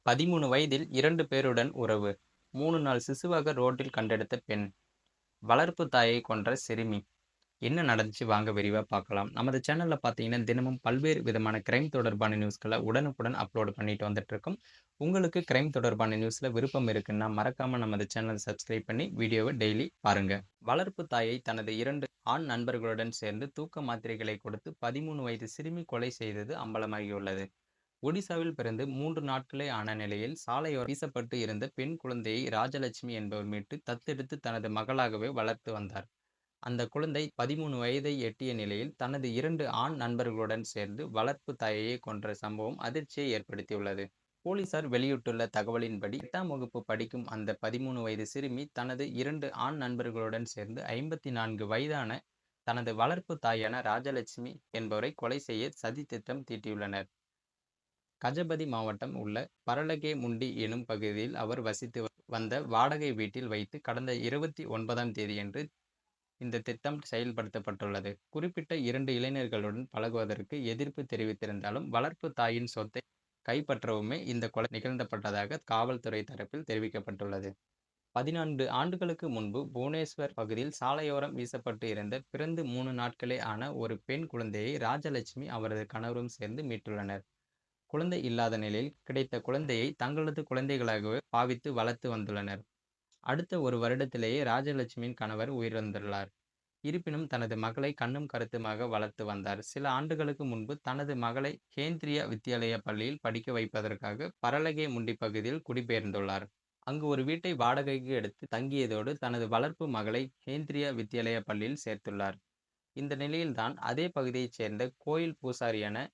13 வயதில் 2 பேருடன் உறவு. 3 நாள் சிசுவாக ரோட்டில் கண்டெடுத்த பெண். வளர்ப்பு தாயை கொன்ற சிறுமி. என்ன நடந்துச்சு வாங்க விரிவா பார்க்கலாம். நமது சேனல்ல பார்த்தீங்கன்னா, தினமும் பல்வேறு விதமான கிரைம் தொடர்பான நியூஸ்கள உடனுக்குடன் அப்லோட் பண்ணிட்டு வந்துட்டு இருக்கோம். உங்களுக்கு கிரைம் தொடர்பான நியூஸ்ல விருப்பம் இருக்குன்னா, மறக்காம நமது சேனல் சப்ஸ்கிரைப் பண்ணி வீடியோவ டெய்லி பாருங்க. வளர்ப்பு தாயை தனது 2 ஆண் நண்பர்களுடன் சேர்ந்து தூக்க மாத்திரைகளை கொடுத்து 13 வயது சிறுமி கொலை செய்தது அம்பலமாகியுள்ளது. ஒடிசாவில் பிறந்து 3 நாட்களே ஆன நிலையில் சாலையோரம் வீசப்பட்டு இருந்த பெண் குழந்தையை ராஜலட்சுமி என்பவர் மீட்டு தத்தெடுத்து தனது மகளாகவே வளர்த்து வந்தார். அந்த குழந்தை 13 வயதை எட்டிய நிலையில் தனது 2 ஆண் நண்பர்களுடன் சேர்ந்து வளர்ப்பு தாயையே கொன்ற சம்பவம் அதிர்ச்சியை ஏற்படுத்தியுள்ளது. போலீசார் வெளியிட்டுள்ள தகவலின்படி 8ஆம் வகுப்பு படிக்கும் அந்த 13 வயது சிறுமி தனது 2 ஆண் நண்பர்களுடன் சேர்ந்து 54 வயதான தனது வளர்ப்பு தாயான ராஜலட்சுமி என்பவரை கொலை செய்ய சதி திட்டம் தீட்டியுள்ளனர். கஜபதி மாவட்டம் உள்ள பரலகேமுண்டி எனும் பகுதியில் அவர் வசித்து வந்த வாடகை வீட்டில் வைத்து கடந்த 29ஆம் தேதியன்று இந்த திட்டம் செயல்படுத்தப்பட்டுள்ளது. குறிப்பிட்ட 2 இளைஞர்களுடன் பழகுவதற்கு எதிர்ப்பு தெரிவித்திருந்தாலும் வளர்ப்பு தாயின் சொத்தை கைப்பற்றவுமே இந்த கொலை நிகழ்த்தப்பட்டதாக காவல்துறை தரப்பில் தெரிவிக்கப்பட்டுள்ளது. 14 ஆண்டுகளுக்கு முன்பு புவனேஸ்வர் பகுதியில் சாலையோரம் வீசப்பட்டு இருந்த பிறந்து 3 நாட்களே ஆன ஒரு பெண் குழந்தையை ராஜலட்சுமி அவரது கணவரும் சேர்ந்து மீட்டுள்ளனர். குழந்தை இல்லாத நிலையில் கிடைத்த குழந்தையை தங்களது குழந்தைகளாகவே பாவித்து வளர்த்து வந்துள்ளனர். அடுத்த ஒரு வருடத்திலேயே ராஜலட்சுமியின் கணவர் உயிரிழந்துள்ளார். இருப்பினும் தனது மகளை கண்ணும் கருத்துமாக வளர்த்து வந்தார். சில ஆண்டுகளுக்கு முன்பு தனது மகளை கேந்திரிய வித்யாலயா பள்ளியில் படிக்க வைப்பதற்காக பரலகேமுண்டி பகுதியில் குடிபெயர்ந்துள்ளார். அங்கு ஒரு வீட்டை வாடகைக்கு எடுத்து தங்கியதோடு தனது வளர்ப்பு மகளை கேந்திரிய வித்யாலயா பள்ளியில் சேர்த்துள்ளார். இந்த நிலையில்தான் அதே பகுதியைச் சேர்ந்த கோயில் பூசாரியான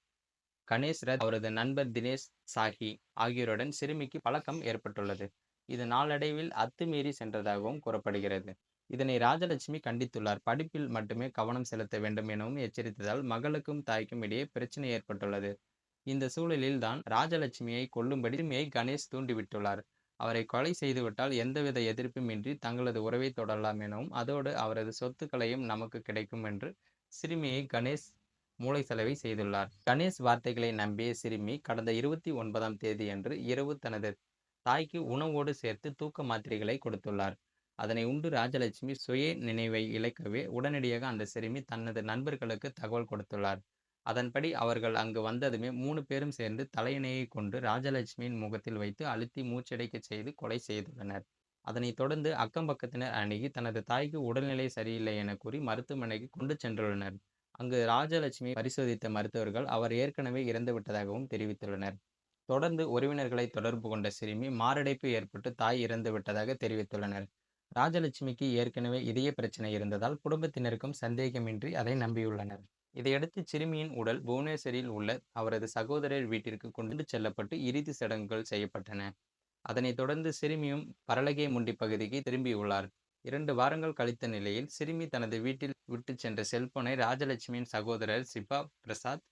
கணேஷ் ரத் அவரது நண்பர் தினேஷ் சாஹி ஆகியோருடன் சிறுமிக்கு பழக்கம் ஏற்பட்டுள்ளது. இது நாளடைவில் அத்துமீறி சென்றதாகவும் கூறப்படுகிறது. இதனை ராஜலட்சுமி கண்டித்துள்ளார். படிப்பில் மட்டுமே கவனம் செலுத்த வேண்டும் எனவும் எச்சரித்ததால் மகளுக்கும் தாய்க்கும் இடையே பிரச்சனை ஏற்பட்டுள்ளது. இந்த சூழலில் தான் ராஜலட்சுமியை கொல்லும்படி சிறுமியை கணேஷ் தூண்டிவிட்டுள்ளார். அவரை கொலை செய்துவிட்டால் எந்தவித எதிர்ப்பும் இன்றி தங்களது உறவை தொடரலாம் எனவும் அதோடு அவரது சொத்துக்களையும் நமக்கு கிடைக்கும் என்று சிறுமியை கணேஷ் மூளை செலவை செய்துள்ளார். கணேஷ் வார்த்தைகளை நம்பிய சிறுமி கடந்த 29ஆம் தேதியன்று இரவு தனது தாய்க்கு உணவோடு சேர்த்து தூக்க மாத்திரைகளை கொடுத்துள்ளார். அதனை உண்டு ராஜலட்சுமி சுய நினைவை இழக்கவே உடனடியாக அந்த சிறுமி தனது நண்பர்களுக்கு தகவல் கொடுத்துள்ளார். அதன்படி அவர்கள் அங்கு வந்ததுமே 3 பேரும் சேர்ந்து தலையணையை கொண்டு ராஜலட்சுமியின் முகத்தில் வைத்து அழுத்தி மூச்சடைக்க செய்து கொலை செய்துள்ளனர். அதனைத் தொடர்ந்து அக்கம் பக்கத்தினர் அணுகி தனது தாய்க்கு உடல்நிலை சரியில்லை என கூறி மருத்துவமனைக்கு கொண்டு சென்றுள்ளனர். அங்கு ராஜலட்சுமியை பரிசோதித்த மருத்துவர்கள் அவர் ஏற்கனவே இறந்துவிட்டதாகவும் தெரிவித்துள்ளனர். தொடர்ந்து உறவினர்களை தொடர்பு கொண்ட சிறுமி மாரடைப்பு ஏற்பட்டு தாய் இறந்து விட்டதாக தெரிவித்துள்ளனர். ராஜலட்சுமிக்கு ஏற்கனவே இதய பிரச்சனை இருந்ததால் குடும்பத்தினருக்கும் சந்தேகமின்றி அதை நம்பியுள்ளனர். இதையடுத்து சிறுமியின் உடல் புவனேஸ்வரில் உள்ள அவரது சகோதரர் வீட்டிற்கு கொண்டு செல்லப்பட்டு இறுதி சடங்குகள் செய்யப்பட்டன. அதனைத் தொடர்ந்து சிறுமியும் பரலகேமுண்டி பகுதிக்கு திரும்பியுள்ளார். 2 வாரங்கள் கழித்த நிலையில் சிறுமி தனது வீட்டில் விட்டு சென்ற செல்போனை ராஜலட்சுமியின் சகோதரர் சிபா பிரசாத்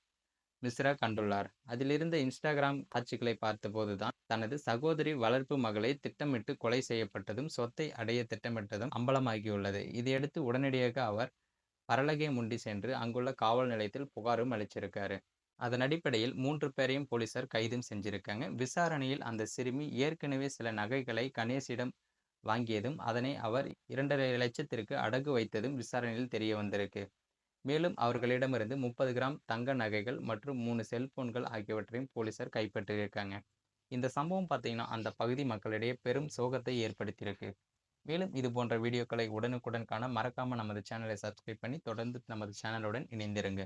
மிஸ்ரா கண்டுள்ளார். அதிலிருந்த இன்ஸ்டாகிராம் காட்சிகளை பார்த்தபோதுதான் தனது சகோதரி வளர்ப்பு மகளை திட்டமிட்டு கொலை செய்யப்பட்டதும் சொத்தை அடைய திட்டமிட்டதும் அம்பலமாகியுள்ளது. இதையடுத்து உடனடியாக அவர் பரலகேமுண்டி சென்று அங்குள்ள காவல் நிலையத்தில் புகாரும் அளிச்சிருக்காரு. அதன் அடிப்படையில் 3 பேரையும் போலீசார் கைதும் செஞ்சிருக்காங்க. விசாரணையில் அந்த சிறுமி ஏற்கனவே சில நகைகளை கணேஷிடம் வாங்கியதும் அதனை அவர் 2.5 லட்சத்திற்கு அடகு வைத்ததும் விசாரணையில் தெரிய வந்திருக்கு. மேலும் அவர்களிடமிருந்து 30 கிராம் தங்க நகைகள் மற்றும் 3 செல்போன்கள் ஆகியவற்றையும் போலீசார் கைப்பற்றியிருக்காங்க. இந்த சம்பவம் பார்த்தீங்கன்னா அந்த பகுதி மக்களிடையே பெரும் சோகத்தை ஏற்படுத்தியிருக்கு. மேலும் இது போன்ற வீடியோக்களை உடனுக்குடன் காண மறக்காம நமது சேனலை சப்ஸ்கிரைப் பண்ணி தொடர்ந்து நமது சேனலுடன் இணைந்திருங்க.